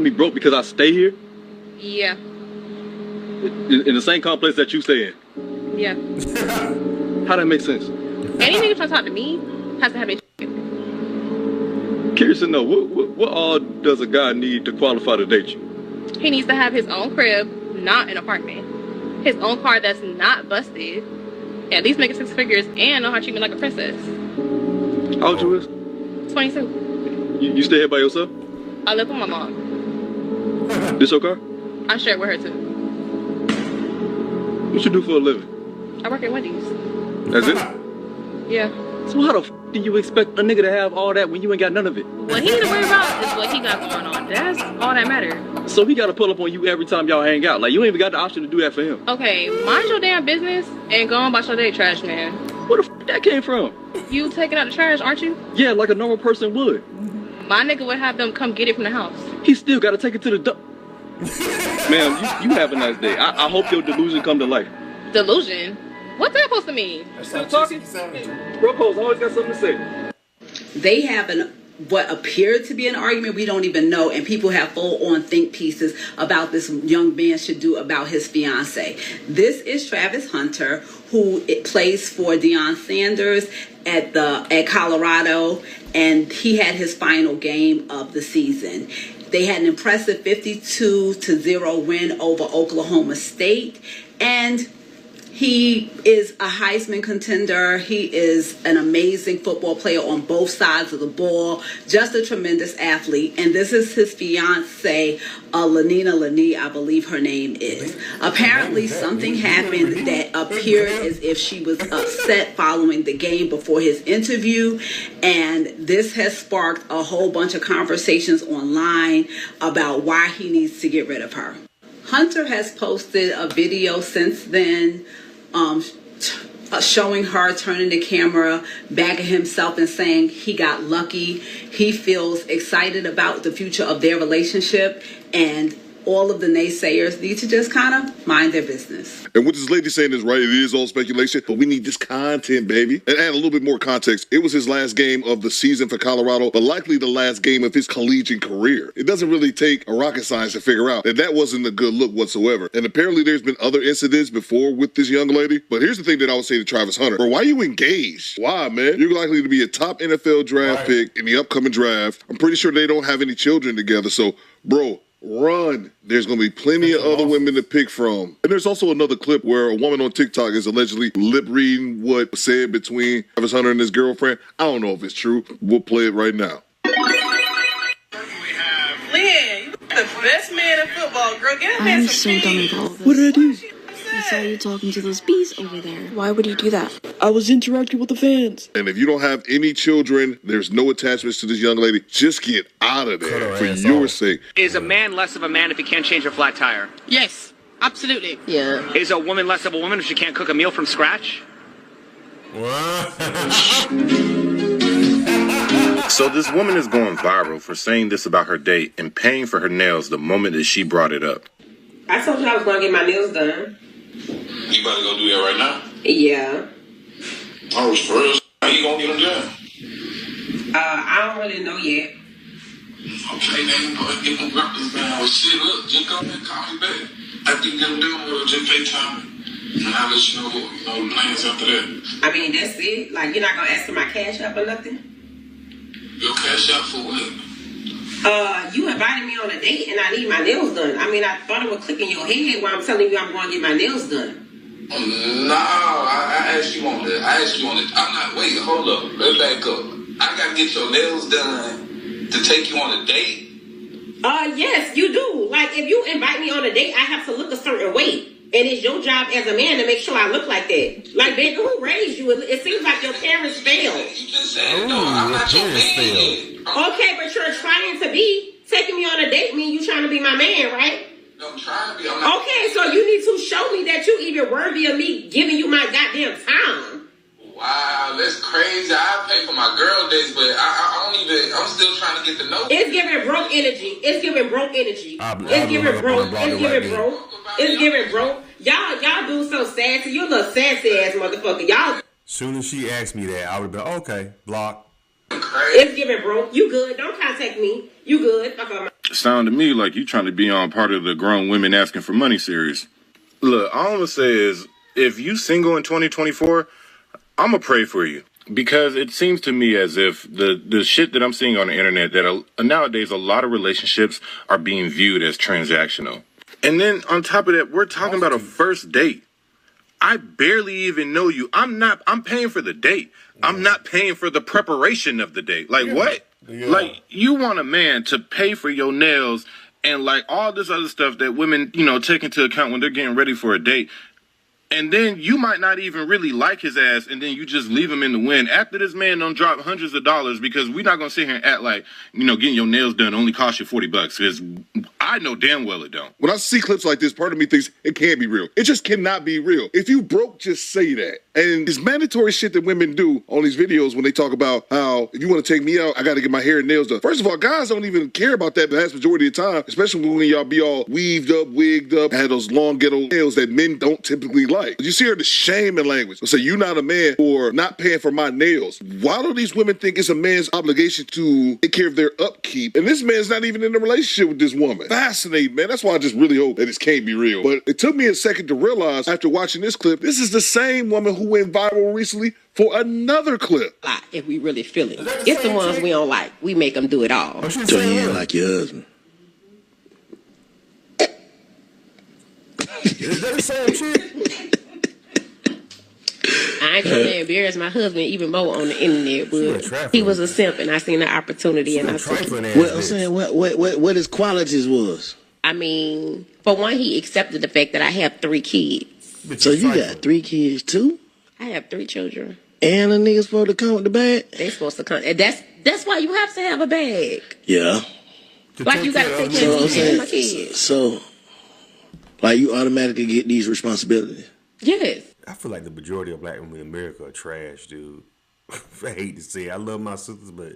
me broke because I stay here? Yeah. In the same complex that you stay in? Yeah. How that make sense? Any nigga trying to talk to me has to have a Curious to know, what all does a guy need to qualify to date you? He needs to have his own crib, not an apartment. His own car that's not busted. At least making 6 figures and know how to treat me like a princess. How old you is? 22. You stay here by yourself? I live with my mom. This your car? I share it with her too. What you do for a living? I work at Wendy's. That's it? Yeah. So how the f do you expect a nigga to have all that when you ain't got none of it? What he need to worry about is what he got going on. That's all that matters. So he gotta pull up on you every time y'all hang out. Like, you ain't even got the option to do that for him. Okay, mind your damn business and go on about your day, trash man. Where the f that came from? You taking out the trash, aren't you? Yeah, like a normal person would. My nigga would have them come get it from the house. He still gotta take it to the dump. Ma'am, you have a nice day. I hope your delusion come to life. Delusion? What's that supposed to mean? Still talking? Bro-Po's always got something to say. They have what appeared to be an argument we don't even know, and people have full-on think pieces about this young man should do about his fiancée. This is Travis Hunter, who plays for Deion Sanders at Colorado, and he had his final game of the season. They had an impressive 52-0 win over Oklahoma State, and he is a Heisman contender. He is an amazing football player on both sides of the ball, just a tremendous athlete. And this is his fiancée, Lani, I believe her name is. Apparently, something happened that appeared as if she was upset following the game before his interview. And this has sparked a whole bunch of conversations online about why he needs to get rid of her. Hunter has posted a video since then showing her turning the camera back at himself and saying he got lucky. He feels excited about the future of their relationship, and all of the naysayers need to just kind of mind their business. And what this lady saying is right, it is all speculation, but we need this content, baby. And add a little bit more context. It was his last game of the season for Colorado, but likely the last game of his collegiate career. It doesn't really take a rocket science to figure out that wasn't a good look whatsoever. And apparently there's been other incidents before with this young lady. But here's the thing that I would say to Travis Hunter. Bro, why are you engaged? Why, man? You're likely to be a top NFL draft pick in the upcoming draft. I'm pretty sure they don't have any children together. So, bro, run. There's going to be plenty of other women to pick from. And there's also another clip where a woman on TikTok is allegedly lip reading what was said between Travis Hunter and his girlfriend. I don't know if it's true. We'll play it right now. Lynn, you the best man in football, girl. Get him I'm some so done with all of this. What did I do? I saw you talking to those bees over there. Why would you do that? I was interacting with the fans. And if you don't have any children, there's no attachments to this young lady, just get out of there for your sake. Is a man less of a man if he can't change a flat tire? Yes, absolutely. Yeah. Is a woman less of a woman if she can't cook a meal from scratch? So this woman is going viral for saying this about her date and paying for her nails the moment that she brought it up. I told you I was going to get my nails done. You about to go do that right now? Yeah. Oh, for real? How you gonna get them done? I don't really know yet. Okay, now you go get them breakfast, man. Well, shit, look, just come and call me back. After you get them done, we'll just FaceTime me. And I'll let you know, the plans after that. I mean, that's it? Like, you're not going to ask for my cash app or nothing? Your cash out for what? You invited me on a date and I need my nails done. I mean, I thought it would click in your head while I'm telling you I'm going to get my nails done. No, I asked you on it. I'm not, wait, hold up. Let's back up. I got to get your nails done to take you on a date? Yes, you do. Like, if you invite me on a date, I have to look a certain way. And it's your job as a man to make sure I look like that. Like, baby, who raised you? It seems like your parents failed. You just said, no, I'm not your man. Okay, but you're trying to be. Taking me on a date mean you trying to be my man, right? No, I'm trying to be. I'm not. Okay, so you need to show me that you even worthy of me giving you my goddamn time. Wow, that's crazy. I pay for my girl dates, but I don't even. I'm still trying to get to know. It's giving broke energy. It's giving broke energy. It's giving broke. It's giving broke. It's giving broke. Y'all do so sassy. You a little sassy ass motherfucker. Y'all. Soon as she asked me that, I would have been okay. Block. It's giving broke. You good? Don't contact me. You good? Fuck on my. Sound to me like you trying to be on part of the grown women asking for money series. Look, all I'm gonna say is, if you single in 2024, I'm gonna pray for you. Because it seems to me as if the shit that I'm seeing on the internet, that nowadays a lot of relationships are being viewed as transactional. And then on top of that, we're talking about a first date. I barely even know you. I'm paying for the date. I'm not paying for the preparation of the date. Like, what? Yeah. Like, you want a man to pay for your nails and like all this other stuff that women, take into account when they're getting ready for a date. And then you might not even really like his ass, and then you just leave him in the wind. After this man don't drop hundreds of dollars, because we're not going to sit here and act like, getting your nails done only costs you $40, because I know damn well it don't. When I see clips like this, part of me thinks it can't be real. It just cannot be real. If you broke, just say that. And this mandatory shit that women do on these videos when they talk about how, if you want to take me out, I got to get my hair and nails done. First of all, guys don't even care about that the vast majority of the time, especially when y'all be all weaved up, wigged up, and have those long ghetto nails that men don't typically like. You see her the shaming language. Say, you're not a man for not paying for my nails. Why do these women think it's a man's obligation to take care of their upkeep? And this man's not even in a relationship with this woman. Fascinating, man. That's why I just really hope that this can't be real. But it took me a second to realize after watching this clip, this is the same woman who went viral recently for another clip. If we really feel it. It's the ones we don't like. We make them do it all. So you ain't like your husband. Is that the same shit? I ain't trying to embarrass my husband even more on the internet, but he was a simp, and I seen the opportunity, and I took it. Well, I'm saying, what his qualities was? I mean, for one, he accepted the fact that I have 3 kids. So you got 3 kids too? I have 3 children. And the niggas supposed to come with the bag? They supposed to come. And that's why you have to have a bag. Yeah. Like you got to take care of me and my kids. So, like you automatically get these responsibilities? Yes. I feel like the majority of black women in America are trash, dude. I hate to say it. I love my sisters, but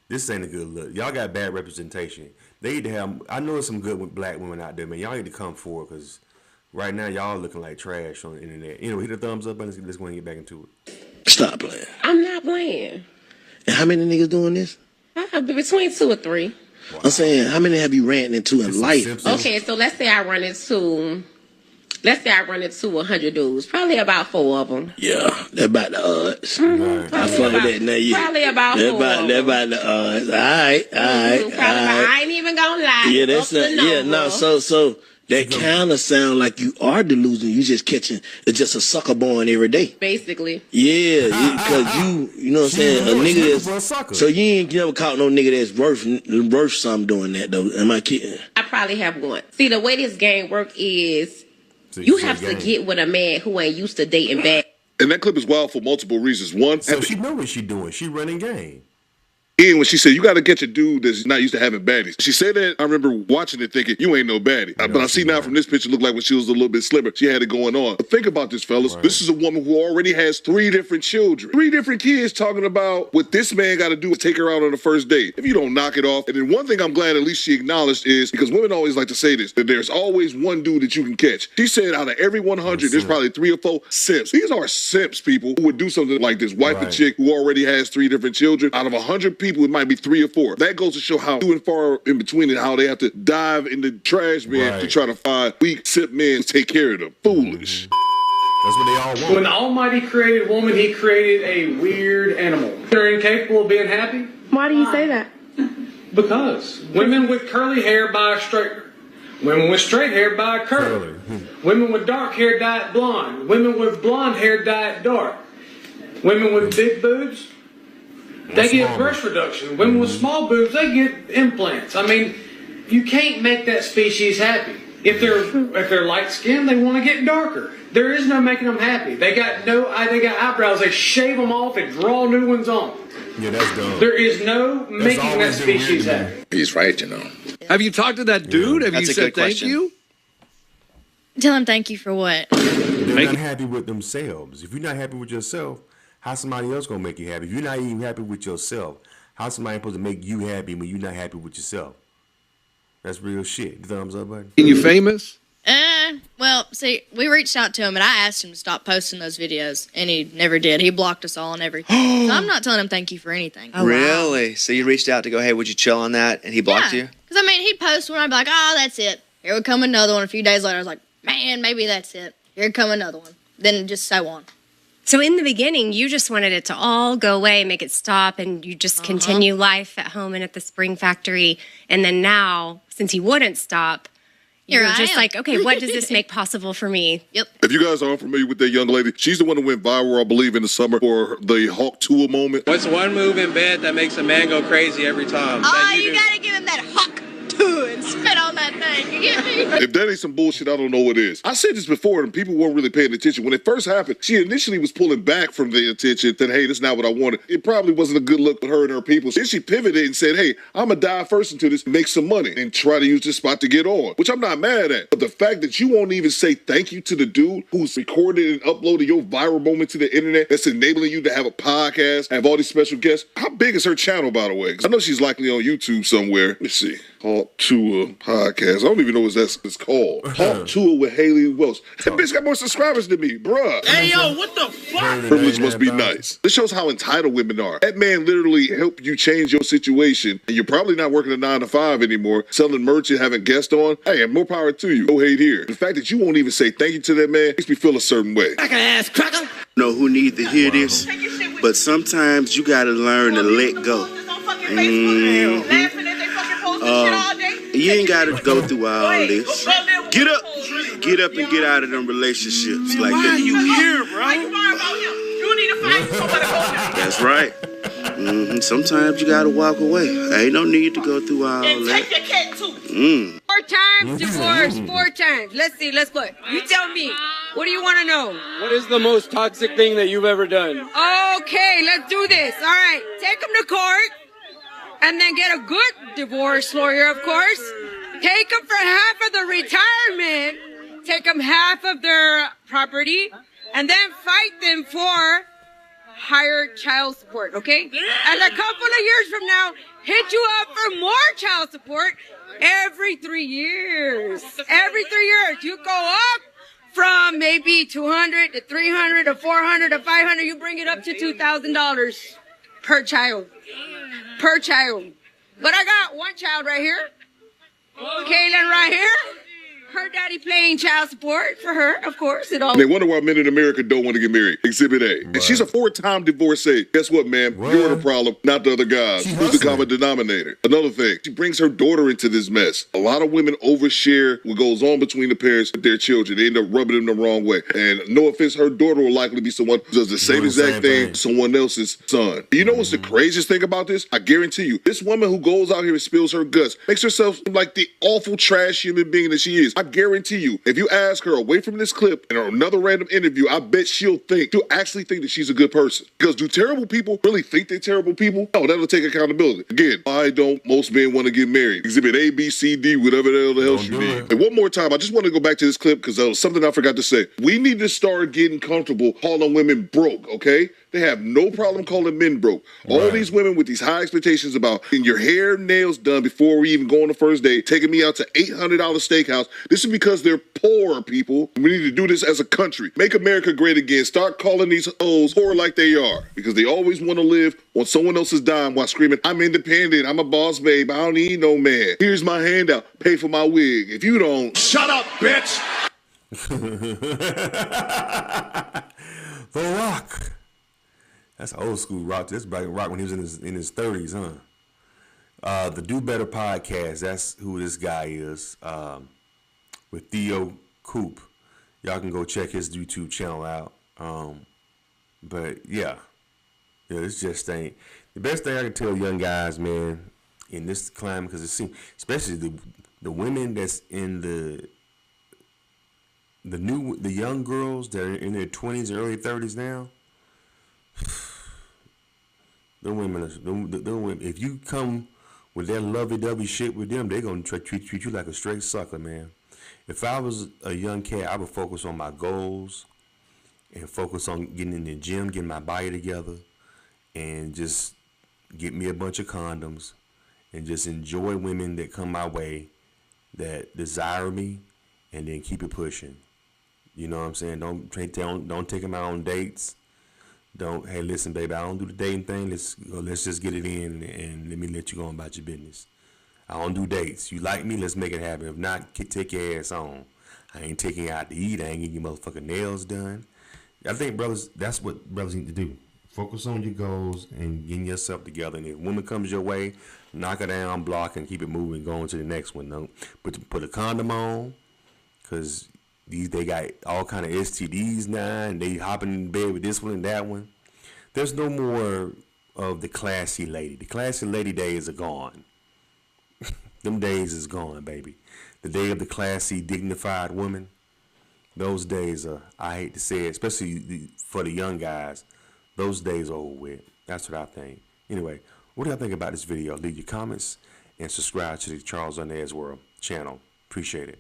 this ain't a good look. Y'all got bad representation. They need to have, I know there's some good black women out there, man. Y'all need to come forward, because right now y'all looking like trash on the internet. Anyway, hit the thumbs up button. Let's go and get back into it. Stop playing. I'm not playing. And how many niggas doing this? Between 2 or 3. Wow. I'm saying, how many have you ran into in life? Okay, so let's say I run into 100 dudes. Probably about 4 of them. Yeah, that's about the odds. Mm-hmm. I fuck with that now. Probably about 4 of them. That's about the odds. All right. I ain't even gonna lie. Yeah, that's so that kind of sound like you are delusional. You just catching just a sucker born every day. Basically. Yeah, because you know what I'm saying? A nigga that's so you ain't never caught no nigga that's worth something doing that though. Am I kidding? I probably have one. See, the way this game work is you have to get with a man who ain't used to dating back. And that clip is wild for multiple reasons. One, so she know what she doing. She running game. And when she said, you got to catch a dude that's not used to having baddies. She said that, I remember watching it thinking, you ain't no baddie. But I see now from this picture, look like when she was a little bit slimmer, she had it going on. But think about this, fellas. Right. This is a woman who already has 3 different children. 3 different kids talking about what this man got to do is take her out on the first date. If you don't knock it off. And then one thing I'm glad at least she acknowledged is, because women always like to say this, that there's always one dude that you can catch. She said out of every 100, there's probably 3 or 4 simps. These are simps, people, who would do something like this. Wife a chick who already has 3 different children. Out of 100 people, it might be 3 or 4. That goes to show how few and far in between and how they have to dive in the trash bin to try to find weak, simp men to take care of them. Foolish. That's what they all want. When the Almighty created woman, he created a weird animal. They're incapable of being happy. Why do you say that? Because women with curly hair buy a straightener. Women with straight hair buy a curly. Women with dark hair dye it blonde. Women with blonde hair dye it dark. Women with big boobs, they get breast reduction. Women with small boobs, they get implants. I mean, you can't make that species happy. If they're light skinned, they want to get darker. There is no making them happy. They got eyebrows. They shave them off and draw new ones on. Yeah, that's dumb. There is no making that species happy. He's right, you know. Have you talked to that dude? Have That's you a said good thank question. you? Tell him thank you for what? They're not happy with themselves. If you're not happy with yourself, how somebody else gonna make you happy? If you're not even happy with yourself, how somebody supposed to make you happy when you're not happy with yourself? That's real shit. Thumbs up, buddy. And you famous? Well, see, we reached out to him and I asked him to stop posting those videos, and he never did. He blocked us all and everything. So I'm not telling him thank you for anything. Really? So you reached out to go, hey, would you chill on that? And he blocked you? Because I mean, he'd post one, I'd be like, oh, that's it. Here would come another one. A few days later, I was like, man, maybe that's it. Here would come another one. Then just so on. So in the beginning, you just wanted it to all go away, make it stop, and you just continue life at home and at the Spring Factory. And then now, since he wouldn't stop, you're just like, okay, what does this make possible for me? Yep. If you guys aren't familiar with that young lady, she's the one that went viral, I believe, in the summer for the Hawk Tua moment. What's one move in bed that makes a man go crazy every time? Oh, you gotta give him that Hawk Tua and spit on that thing. You get me? If that ain't some bullshit, I don't know what is. I said this before, and people weren't really paying attention. When it first happened, she initially was pulling back from the attention, that, hey, that's not what I wanted. It probably wasn't a good look for her and her people. Then she pivoted and said, hey, I'm going to dive first into this, make some money, and try to use this spot to get on, which I'm not mad at. But the fact that you won't even say thank you to the dude who's recorded and uploaded your viral moment to the internet, that's enabling you to have a podcast, have all these special guests. How big is her channel, by the way? 'Cause I know she's likely on YouTube somewhere. Let's see. Hawk Tua podcast. I don't even know what it's called. Hawk Tua with Haley Welch. That bitch got more subscribers than me, bruh. Hey, yo, what the fuck? Privilege must be nice. This shows how entitled women are. That man literally helped you change your situation, and you're probably not working a 9 to 5 anymore, selling merch and having guests on. Hey, more power to you. No hate here. The fact that you won't even say thank you to that man makes me feel a certain way. I can ass cracker. Know who needs to hear this, but sometimes you gotta learn to let go. You ain't gotta go through all this. Get up and get out of them relationships like that. Why are you here, bro? You need to find somebody to go. That's right. Sometimes you gotta walk away. Ain't no need to go through all And that. take your cat too. 4 times divorce, 4 times. Let's see, let's go. You tell me. What do you want to know? What is the most toxic thing that you've ever done? Okay, let's do this. All right, take them to court, and then get a good divorce lawyer, of course. Take them for half of the retirement. Take them half of their property, and then fight them for higher child support, okay? And a couple of years from now, hit you up for more child support every 3 years. Every 3 years, you go up from maybe $200 to $300 to $400 to $500. You bring it up to $2,000 per child. Per child. But I got one child right here. Kaylin right here. Her daddy paying child support for her, of course. It all. They wonder why men in America don't want to get married. Exhibit A. And she's a 4-time divorcee. Guess what, man? You're the problem, not the other guys. Who's the common denominator? Another thing, she brings her daughter into this mess. A lot of women overshare what goes on between the parents and their children. They end up rubbing them the wrong way. And no offense, her daughter will likely be someone who does the same exact thing to someone else's son. You know what's the craziest thing about this? I guarantee you, this woman who goes out here and spills her guts makes herself like the awful trash human being that she is. I guarantee you, if you ask her away from this clip in another random interview, I bet she'll actually think that she's a good person. Because do terrible people really think they're terrible people? No, that'll take accountability. Again, why don't most men want to get married? Exhibit A, B, C, D, whatever the hell you need. And one more time, I just want to go back to this clip because there was something I forgot to say. We need to start getting comfortable calling women broke, okay? They have no problem calling men broke. All these women with these high expectations about getting your hair, nails done before we even go on the first date, taking me out to $800 steakhouse. This is because they're poor, people. We need to do this as a country. Make America great again. Start calling these hoes poor like they are because they always want to live on someone else's dime while screaming, I'm independent, I'm a boss, babe, I don't need no man. Here's my handout, pay for my wig. If you don't, shut up, bitch! The Rock. That's old school Rock. That's Rock when he was in his 30s, huh? The Do Better podcast. That's who this guy is. With Theo Coop. Y'all can go check his YouTube channel out. But yeah, it's just ain't the best thing I can tell young guys, man, in this climate, because it seems, especially the women that's in the young girls that are in their 20s, early 30s now. The women, if you come with that lovey-dovey shit with them, they're going to treat you like a straight sucker, man. If I was a young cat, I would focus on my goals and focus on getting in the gym, getting my body together, and just get me a bunch of condoms and just enjoy women that come my way that desire me, and then keep it pushing. You know what I'm saying? Don't take them out on dates. Hey, listen, baby, I don't do the dating thing. Let's just get it in and let me let you go on about your business. I don't do dates. You like me, let's make it happen. If not, take your ass on. I ain't taking you out to eat. I ain't getting your motherfucking nails done. I think brothers, that's what brothers need to do. Focus on your goals and getting yourself together. And if a woman comes your way, knock her down, block, and keep it moving, going to the next one. No, put a condom on, because they got all kind of STDs now, and they hopping in bed with this one and that one. There's no more of the classy lady. The classy lady days are gone. Them days is gone, baby. The day of the classy, dignified woman, those days are, I hate to say it, especially for the young guys, those days are over with. That's what I think. Anyway, what do y'all think about this video? Leave your comments and subscribe to the Charles Arnaz World channel. Appreciate it.